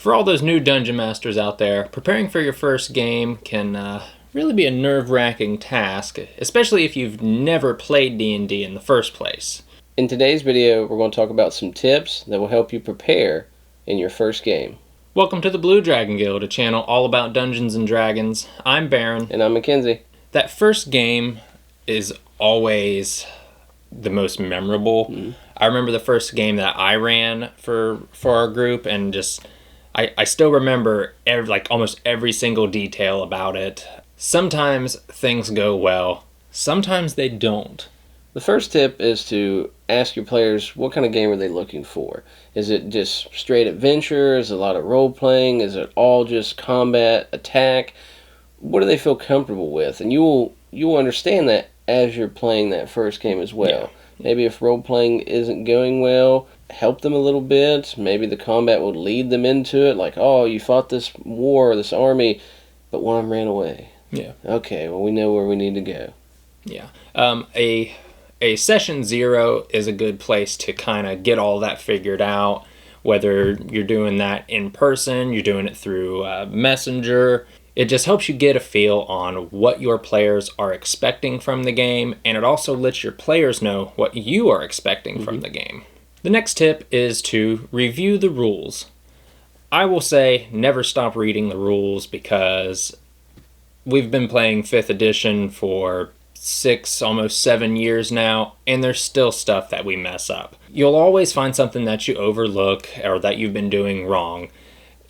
For all those new Dungeon Masters out there, preparing for your first game can really be a nerve-wracking task, especially if you've never played D&D in the first place. In today's video, we're going to talk about some tips that will help you prepare in your first game. Welcome to the Blue Dragon Guild, a channel all about Dungeons and Dragons. I'm Baron. And I'm Mackenzie. That first game is always the most memorable. Mm-hmm. I remember the first game that I ran for our group, and I still remember almost every single detail about it. Sometimes things go well, sometimes they don't. The first tip is to ask your players what kind of game are they looking for. Is it just straight adventure? Is it a lot of role-playing? Is it all just combat, attack? What do they feel comfortable with? And you will understand that as you're playing that first game as well. Yeah. Maybe if role-playing isn't going well, help them a little bit. Maybe the combat will lead them into it. Like, oh, you fought this war, this army, but one of them ran away. Yeah. Okay, well, we know where we need to go. Yeah. A session 0 is a good place to kind of get all that figured out, whether you're doing that in person, you're doing it through Messenger. It just helps you get a feel on what your players are expecting from the game, and it also lets your players know what you are expecting from the game. The next tip is to review the rules. I will say never stop reading the rules, because we've been playing 5th edition for 6, almost 7 years now, and there's still stuff that we mess up. You'll always find something that you overlook or that you've been doing wrong,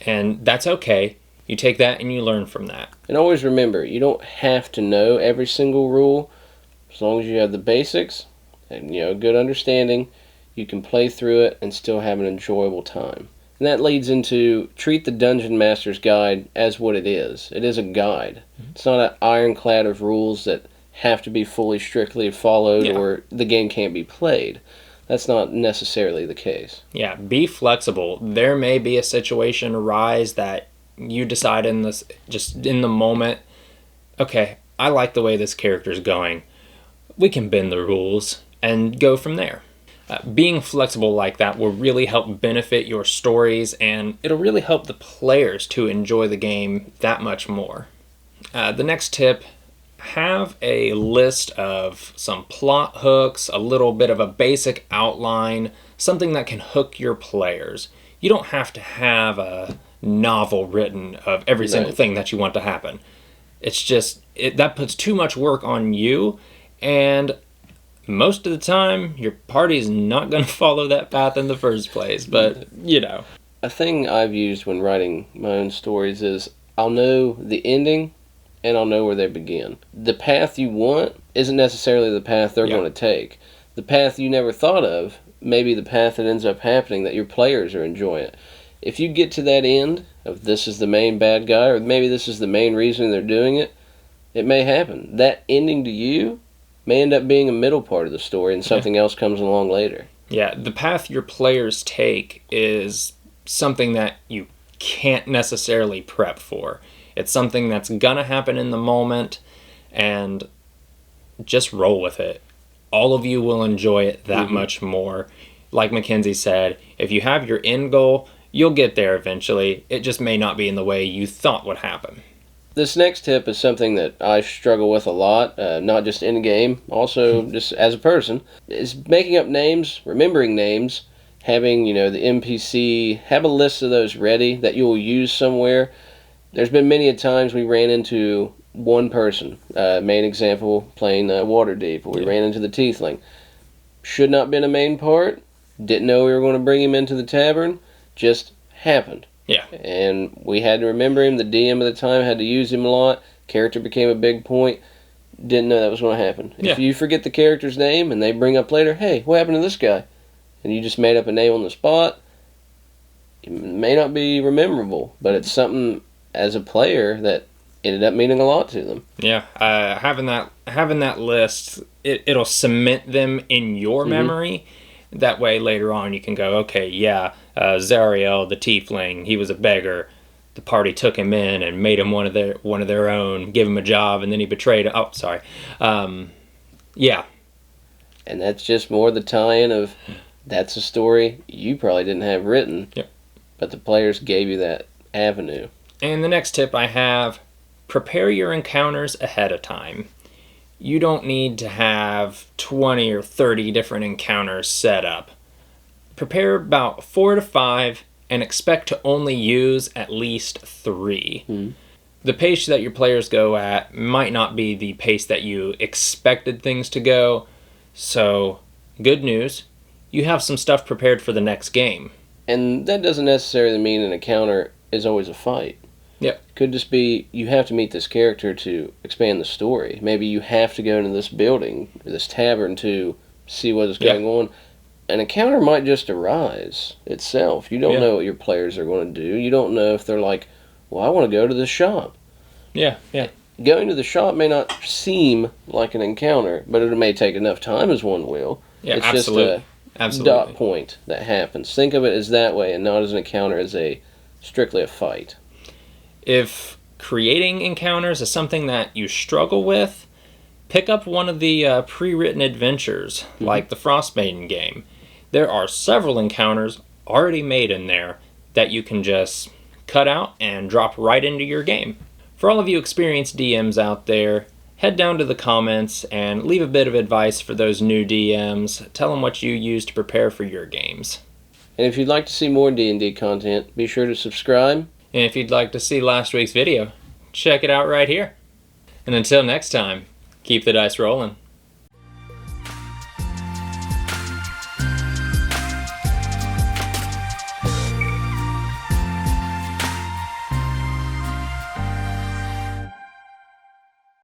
and that's okay. You take that and you learn from that. And always remember, you don't have to know every single rule. As long as you have the basics and good understanding, you can play through it and still have an enjoyable time. And that leads into treat the Dungeon Master's Guide as what it is. It is a guide. Mm-hmm. It's not an ironclad of rules that have to be fully strictly followed or the game can't be played. That's not necessarily the case. Yeah, be flexible. There may be a situation arise that you decide in the moment, okay, I like the way this character's going. We can bend the rules and go from there. Being flexible like that will really help benefit your stories, and it'll really help the players to enjoy the game that much more. The next tip, have a list of some plot hooks, a little bit of a basic outline, something that can hook your players. You don't have to have a novel written of every single thing that you want to happen. It's just, that puts too much work on you, and most of the time, your party's not going to follow that path in the first place, but, A thing I've used when writing my own stories is I'll know the ending and I'll know where they begin. The path you want isn't necessarily the path they're going to take. The path you never thought of may be the path that ends up happening that your players are enjoying. If you get to that end of this is the main bad guy, or maybe this is the main reason they're doing it, it may happen. That ending to you may end up being a middle part of the story and something else comes along later. Yeah, the path your players take is something that you can't necessarily prep for. It's something that's gonna happen in the moment, and just roll with it. All of you will enjoy it that much more. Like Mackenzie said, if you have your end goal, you'll get there eventually. It just may not be in the way you thought would happen. This next tip is something that I struggle with a lot, not just in game, also just as a person, is making up names, remembering names, having, the NPC, have a list of those ready that you will use somewhere. There's been many a times we ran into one person. Main example, playing Waterdeep, where we ran into the Tiefling. Should not have been a main part, didn't know we were going to bring him into the tavern, just happened. Yeah. And we had to remember him. The DM at the time had to use him a lot. Character became a big point. Didn't know that was going to happen. Yeah. If you forget the character's name and they bring up later, hey, what happened to this guy? And you just made up a name on the spot, it may not be memorable, but it's something as a player that ended up meaning a lot to them. Yeah. Having that list, it'll cement them in your memory. That way, later on, you can go, okay, Zariel, the Tiefling, he was a beggar. The party took him in and made him one of their own, gave him a job, and then he betrayed. Oh, sorry. Yeah. And that's just more the tie-in of that's a story you probably didn't have written. Yep. but the players gave you that avenue. And the next tip I have, prepare your encounters ahead of time. You don't need to have 20 or 30 different encounters set up. Prepare about 4 to 5 and expect to only use at least 3. The pace that your players go at might not be the pace that you expected things to go. So, good news, you have some stuff prepared for the next game. And that doesn't necessarily mean an encounter is always a fight. Yep. Could just be you have to meet this character to expand the story. Maybe you have to go into this building, or this tavern, to see what is going on. An encounter might just arise itself. You don't know what your players are going to do. You don't know if they're like, well, I want to go to the shop. Yeah. Going to the shop may not seem like an encounter, but it may take enough time as one will. Yeah, it's absolutely. just a dot point that happens. Think of it as that way and not as an encounter, as strictly a fight. If creating encounters is something that you struggle with, pick up one of the pre-written adventures, like the Frostmaiden game. There are several encounters already made in there that you can just cut out and drop right into your game. For all of you experienced DMs out there, head down to the comments and leave a bit of advice for those new DMs. Tell them what you use to prepare for your games. And if you'd like to see more D&D content, be sure to subscribe. And if you'd like to see last week's video, check it out right here. And until next time, keep the dice rolling.